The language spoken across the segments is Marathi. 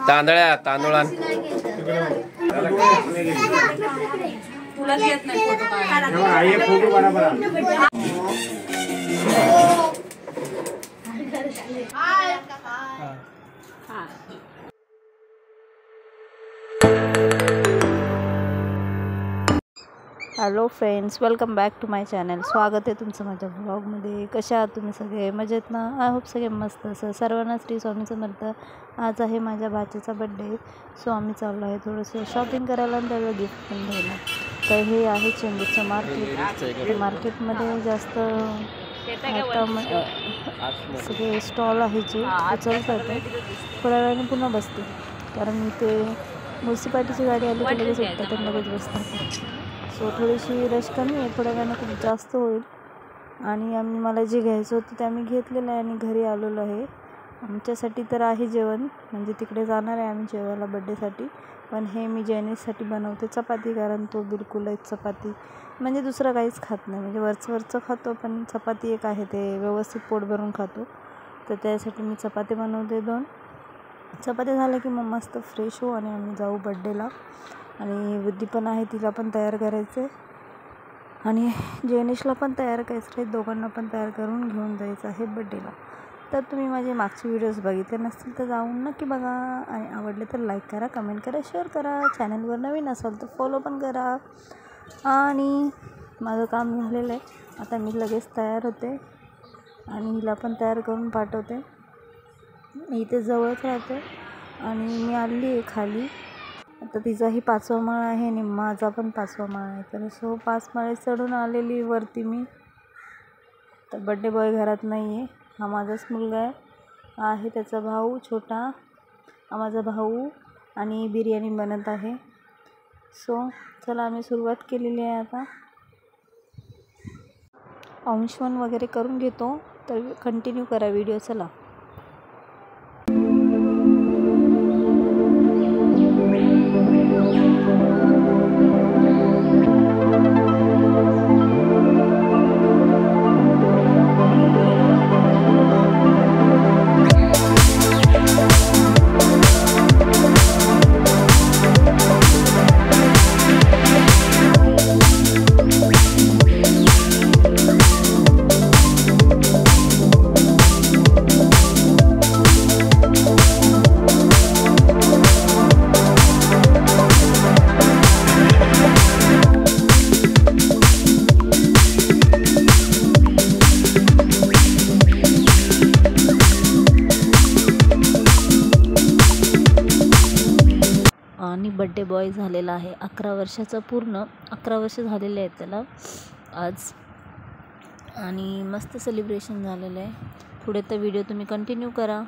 तांदळ्या तांदूळान तुला येत नाही फोटो काढायला फोटो बरोबर hello friends, welcome back to my channel. स्वागत आहे तुमचं माझ्या ब्लॉगमध्ये. कशा आहात तुम्ही सगळे? मजेत ना? आय होप सगळे मस्त असं. सर्वांना श्री स्वामी समर्थ. आज आहे माझ्या भाचीचा बड्डे, सो आम्ही चाललो आहे थोडंसं शॉपिंग करायला आणि त्याला गिफ्ट पण घ्यायला. तर हे आहे चेंबूरचं मार्केट. मार्केटमध्ये जास्त सगळे स्टॉल आहे जे उचलतात. थोड्या वेळाने पुन्हा बसते, कारण ते म्युन्सिपाल्टीची गाडी आली की लगेच उठतात आणि लगेच बसतात. सो थोडीशी रश कमी आहे, थोड्या वेळानं खूप जास्त होईल. आणि मला जे घ्यायचं होतं ते आम्ही घेतलेलं आहे आणि घरी आलेलो आहे. आमच्यासाठी तर आहे जेवण, म्हणजे तिकडे जाणार आहे आम्ही जेवायला बड्डेसाठी. पण हे मी जैनिससाठी बनवते चपाती, कारण तो बिलकुलच चपाती म्हणजे दुसरं काहीच खात नाही. म्हणजे वरचं खातो, पण चपाती एक आहे ते व्यवस्थित पोट भरून खातो. तर त्यासाठी मी चपाती बनवते 2 चपात्या. झाल्या की मग मस्त फ्रेश होऊ आणि आम्ही जाऊ बड्डेला. आणि बुद्धी पण आहे, तिला पण तयार करायचं आहे आणि जैनिशला पण तयार करायचं आहे. दोघांना पण तयार करून घेऊन जायचं आहे बड्डेला. तर तुम्ही माझे मागचे व्हिडिओज बघितले नसतील तर जाऊन नक्की बघा. आणि आवडले तर लाईक करा, कमेंट करा, शेअर करा. चॅनलवर नवीन असाल तर फॉलो पण करा. आणि माझं काम झालेलं आहे, आता मी लगेच तयार होते आणि हिला पण तयार करून पाठवते. मी इथे जवळच राहते आणि मी आली आहे खाली. आता तिचाही 5वा माळ आहे आणि माझा पण 5वा माळ आहे. तर 5 माळे चढून आलेली वरती मी. तर बड्डे बॉय घरात नाही आहे. हा माझाच मुलगा आहे, त्याचा भाऊ छोटा, हा माझा भाऊ. आणि बिर्याणी बनत आहे. सो चला, आम्ही सुरुवात केलेली आहे आता. अंशवन वगैरे करून घेतो, तर कंटिन्यू करा व्हिडिओ. चला. आणि बड्डे बॉय झालेला आहे 11 वर्षाचा. पूर्ण 11 वर्ष झालेले आहेत त्याला आज. आणि मस्त सेलिब्रेशन झालेलं आहे. पुढे तर व्हिडिओ तुम्ही कंटिन्यू करा.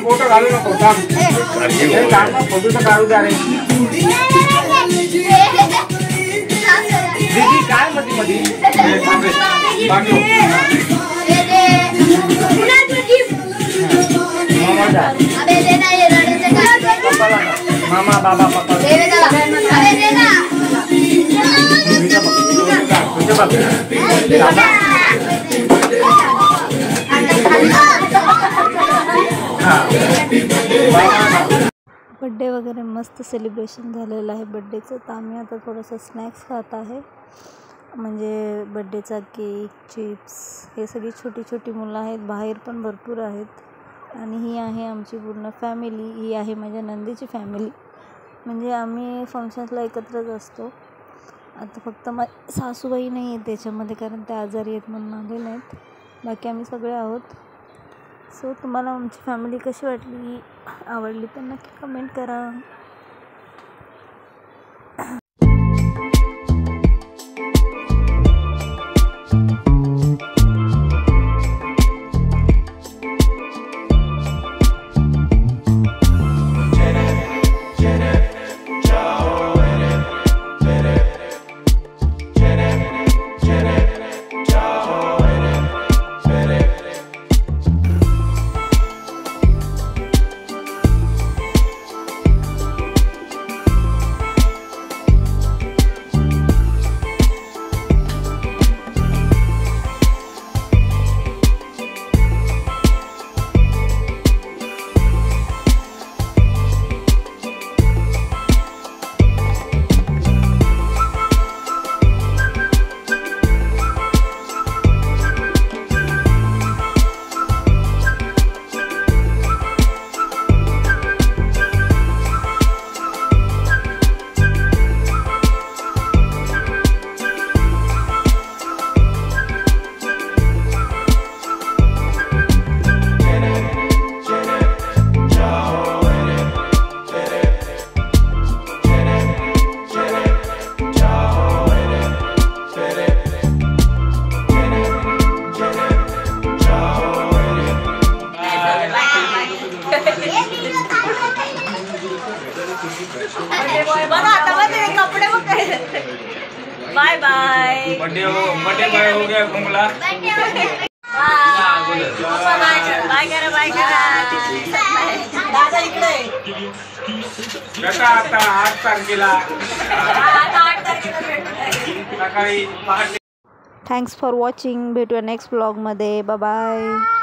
फोटो घालू नको, फोटो काढू द्या रे. काय मध्ये बड्डे वगैरे मस्त सेलिब्रेशन झालेलं आहे बड्डेचं. तर आम्ही आता थोडंसं स्नॅक्स खात आहे, म्हणजे बड्डेचा केक, चिप्स. हे सगळी छोटी छोटी मुलं आहेत, बाहेर पण भरपूर आहेत. आणि ही आहे आमची पूर्ण फॅमिली. ही आहे माझ्या नंदीची फॅमिली, म्हणजे आम्ही फंक्शन्सला एकत्रच असतो. आता फक्त सासूबाई नाही आहेत त्याच्यामध्ये, कारण त्या आजारी आहेत म्हणून आलेले नाहीत. बाकी आम्ही सगळे आहोत. सो तुम्हाला आमची फॅमिली कशी वाटली, आवडली तर नक्की कमेंट करा. Bye bye. बर्थडे बाय हो गया घुमला. बाय करा बाय करा. दादा इकडे कसा आता 8 तारखेला सकाळी. Thanks for watching. भेटूया नेक्स्ट ब्लॉगमध्ये. Bye bye.